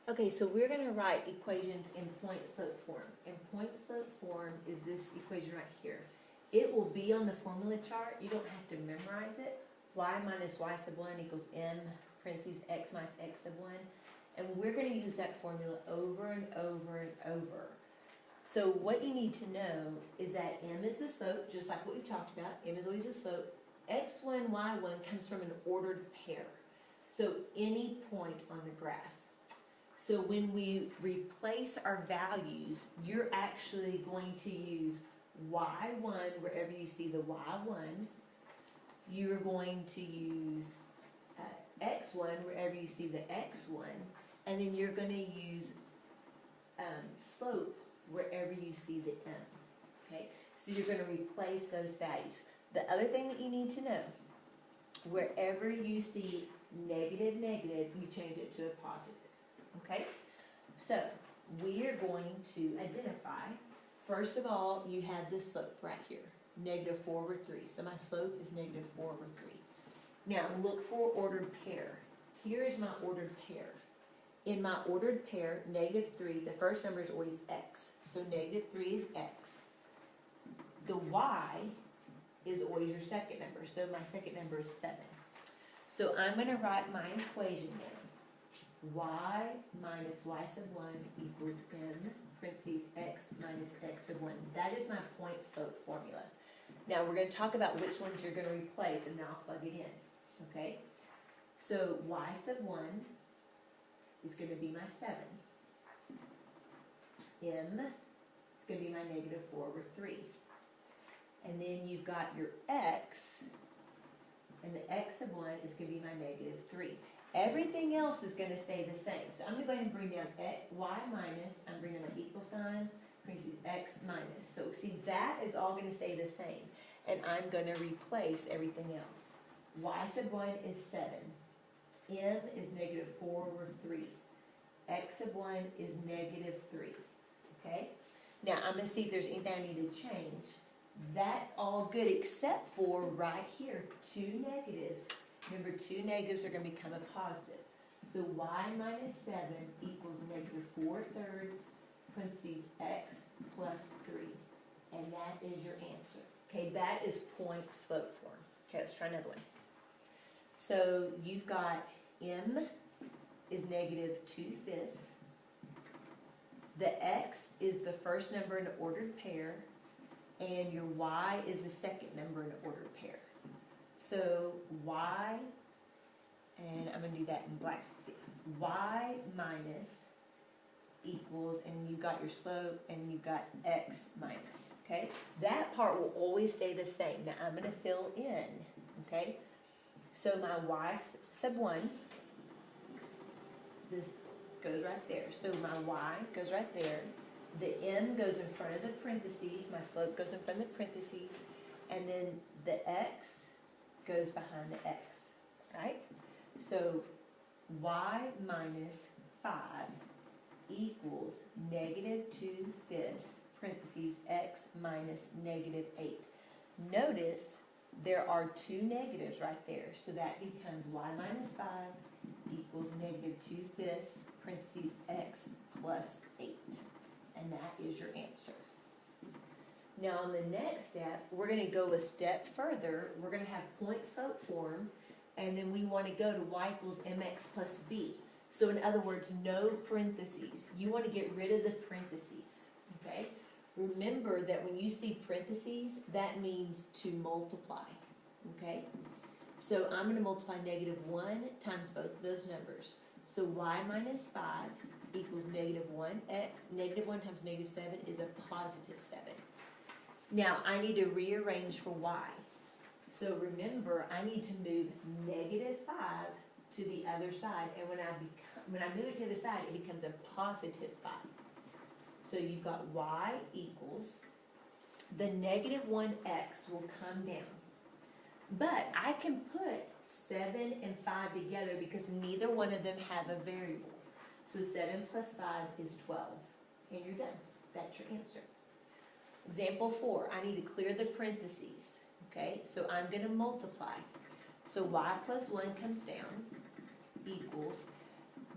Okay, so we're gonna write equations in point slope form. And point slope form is this equation right here. It will be on the formula chart, you don't have to memorize it. Y minus y sub 1 equals m parentheses x minus x sub 1. And we're gonna use that formula over and over and over. So what you need to know is that m is the slope, just like what we talked about, m is always the slope. x1, y1 comes from an ordered pair. So any point on the graph. So when we replace our values, you're actually going to use y1 wherever you see the y1. You're going to use x1 wherever you see the x1. And then you're going to use slope wherever you see the m. Okay? So you're going to replace those values. The other thing that you need to know, wherever you see negative, negative, you change it to a positive. Okay, so we are going to identify, first of all, you have this slope right here, negative 4 over 3. So my slope is negative 4 over 3. Now look for ordered pair. Here is my ordered pair. In my ordered pair, negative 3, the first number is always x. So negative 3 is x. The y is always your second number. So my second number is 7. So I'm going to write my equation now. Y minus y sub 1 equals m parentheses x minus x sub 1. That is my point slope formula. Now we're going to talk about which ones you're going to replace, and now I'll plug it in. Okay? So y sub 1 is going to be my 7. M is going to be my negative 4 over 3. And then you've got your x, and the x sub 1 is going to be my negative 3. Everything else is going to stay the same. So I'm going to go ahead and bring down y minus, I'm bringing my equal sign, parentheses x minus. So see, that is all going to stay the same. And I'm going to replace everything else. Y sub 1 is 7. M is negative 4 over 3. X sub 1 is negative 3. Okay? Now I'm going to see if there's anything I need to change. That's all good except for right here, 2 negatives. Remember, 2 negatives are going to become a positive. So y minus 7 equals negative 4/3 parentheses x plus 3. And that is your answer. Okay, that is point slope form. Okay, let's try another one. So you've got m is negative 2/5. The x is the first number in an ordered pair. And your y is the second number in an ordered pair. So y, and I'm going to do that in black, y minus equals, and you've got your slope, and you've got x minus, okay? That part will always stay the same. Now I'm going to fill in, okay? So my y sub 1, this goes right there. So my y goes right there. The m goes in front of the parentheses, my slope goes in front of the parentheses, and then the x goes behind the x, right? So y minus 5 equals negative 2/5 parentheses x minus negative 8. Notice there are 2 negatives right there, so that becomes y minus 5 equals negative 2/5 parentheses x plus 8. And that is your answer. Now on the next step, we're going to go a step further. We're going to have point slope form, and then we want to go to y equals mx plus b. So in other words, no parentheses. You want to get rid of the parentheses, okay? Remember that when you see parentheses, that means to multiply, okay? So I'm going to multiply negative 1 times both of those numbers. So y minus 5 equals negative 1x. Negative 1 times negative 7 is a positive 7. Now, I need to rearrange for y. So remember, I need to move negative 5 to the other side. And when I move it to the other side, it becomes a positive 5. So you've got y equals, the negative 1x will come down. But I can put 7 and 5 together because neither one of them have a variable. So 7 plus 5 is 12. And you're done. That's your answer. Example 4, I need to clear the parentheses. Okay, so I'm going to multiply. So y plus 1 comes down equals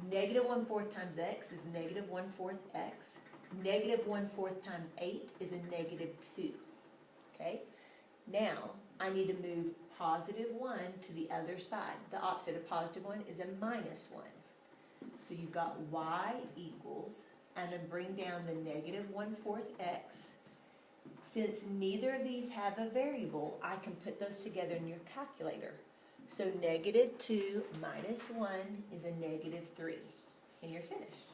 Negative 1/4 times x is negative 1/4 x. Negative 1/4 times 8 is a negative 2. Okay? Now, I need to move positive 1 to the other side. The opposite of positive 1 is a minus 1. So you've got y equals, and then bring down the negative 1/4 x. Since neither of these have a variable, I can put those together in your calculator. So negative 2 minus 1 is a negative 3. And you're finished.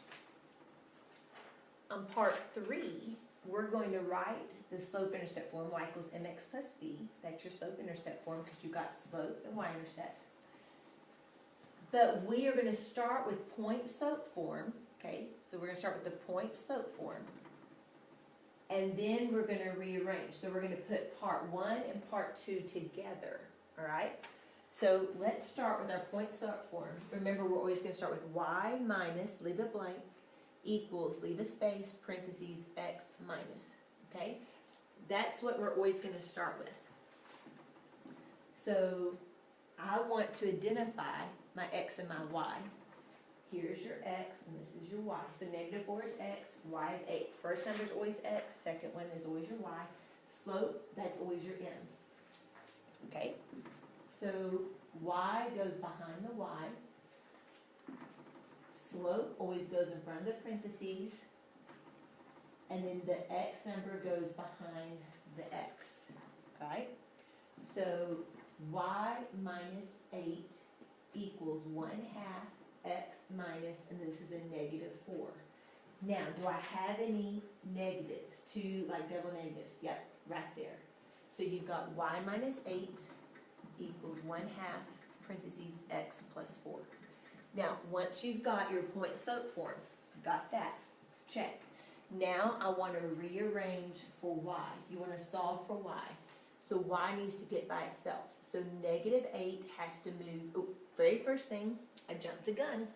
On part 3, we're going to write the slope-intercept form, y equals mx plus b. That's your slope-intercept form because you've got slope and y-intercept. But we are going to start with point slope form. Okay, so we're going to start with the point slope form. And then we're going to rearrange. So we're going to put part 1 and part 2 together. All right? So let's start with our point slope form. Remember, we're always going to start with y minus, leave it blank, equals, leave a space, parentheses, x minus. Okay? That's what we're always going to start with. So I want to identify my x and my y. Here's your x and this is your y. So negative 4 is x, y is 8. First number is always x, second one is always your y. Slope, that's always your m. Okay? So y goes behind the y. Slope always goes in front of the parentheses. And then the x number goes behind the x. Right? So y minus 8 equals 1/2 x minus, and this is a negative 4. Now, do I have any negatives? Two, like double negatives? Yep, right there. So you've got y minus 8 equals 1/2 parentheses x plus 4. Now, once you've got your point slope form, got that, check. Now I want to rearrange for y. You want to solve for y. So y needs to get by itself. So negative 8 has to move. Oh, very first thing, I jumped the gun.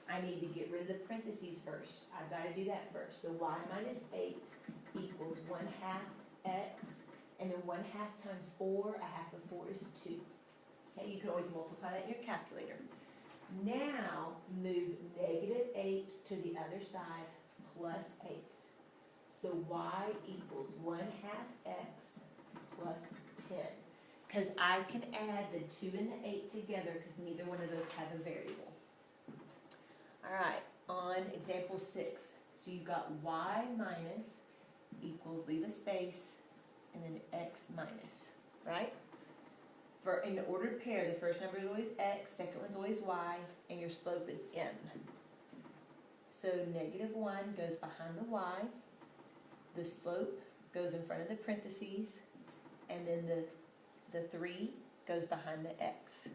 I need to get rid of the parentheses first. I've got to do that first. So y minus 8 equals 1/2 x, and then 1/2 times 4, 1/2 of 4 is 2. Okay, you can always multiply that in your calculator. Now move negative 8 to the other side plus 8. So y equals 1/2 x plus 10. Because I can add the 2 and the 8 together because neither one of those have a variable. All right, on example 6. So you've got y minus equals, leave a space, and then x minus, right? For in the ordered pair, the first number is always x, second one's always y, and your slope is m. So negative 1 goes behind the y, the slope goes in front of the parentheses, and then the 3 goes behind the x.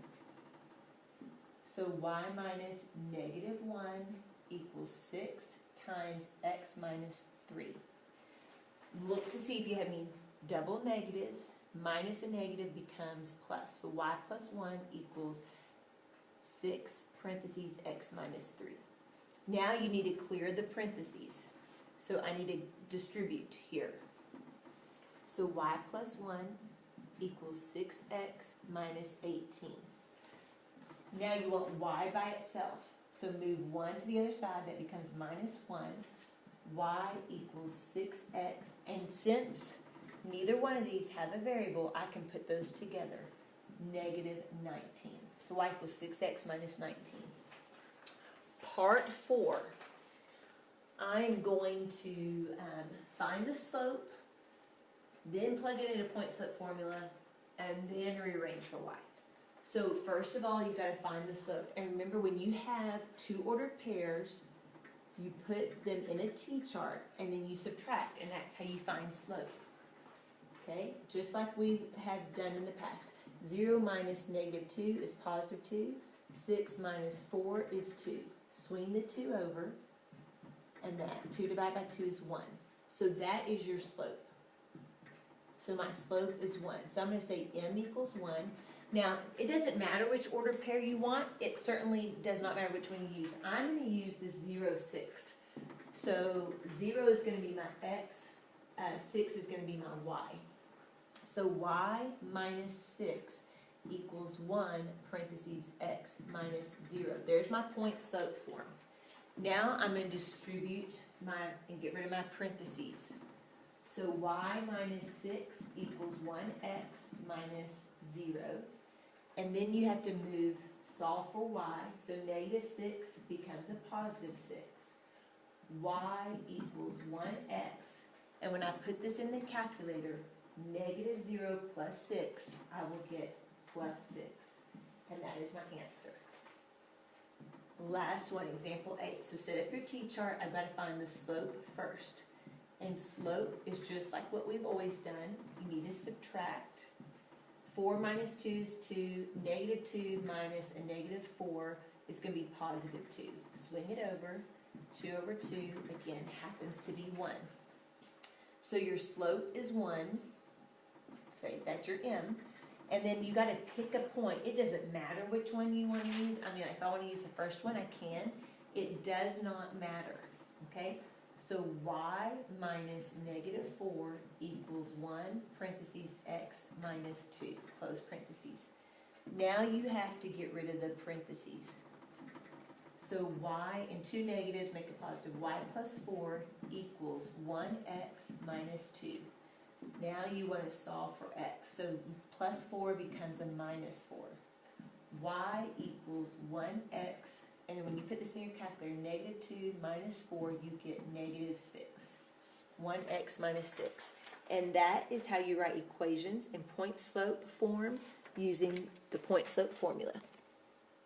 So y minus negative 1 equals 6 times x minus 3. Look to see if you have any double negatives. Minus a negative becomes plus. So y plus 1 equals 6 parentheses x minus 3. Now you need to clear the parentheses. So I need to distribute here. So y plus 1 equals 6x minus 18. Now you want y by itself. So move 1 to the other side, that becomes minus 1. Y equals 6x, and since neither one of these have a variable, I can put those together. Negative 19. So y equals 6x minus 19. Part 4. I'm going to find the slope, then plug it into point slope formula, and then rearrange for y. So first of all, you've got to find the slope. And remember, when you have two ordered pairs, you put them in a t-chart, and then you subtract, and that's how you find slope. Okay, just like we have done in the past. 0 minus negative 2 is positive 2. 6 minus 4 is 2. Swing the 2 over, and that 2 divided by 2 is 1. So that is your slope. So my slope is 1. So I'm going to say m equals 1. Now, it doesn't matter which ordered pair you want. It certainly does not matter which one you use. I'm going to use this 0, 6. So 0 is going to be my x. 6 is going to be my y. So y minus 6 equals 1, parentheses, x minus 0. There's my point slope form. Now I'm going to distribute and get rid of my parentheses. So y minus 6 equals 1x minus 0. And then you have to solve for y. So negative 6 becomes a positive 6. Y equals 1x. And when I put this in the calculator, negative 0 plus 6, I will get plus 6. And that is my answer. Last one, example 8. So set up your t-chart. I've got to find the slope first. And slope is just like what we've always done. You need to subtract. 4 minus 2 is 2. Negative 2 minus a negative 4 is going to be positive 2. Swing it over. 2 over 2, again, happens to be 1. So your slope is 1. Say that's your m. And then you got to pick a point. It doesn't matter which one you want to use. I mean, if I want to use the first one, I can. It does not matter. Okay? So y minus negative 4 equals 1, parentheses, x minus 2, close parentheses. Now you have to get rid of the parentheses. So y and 2 negatives make a positive. Y plus 4 equals 1x minus 2. Now you want to solve for x. So plus 4 becomes a minus 4. Y equals 1x. And then when you put this in your calculator, negative 2 minus 4, you get negative 6. 1x minus 6. And that is how you write equations in point slope form using the point slope formula.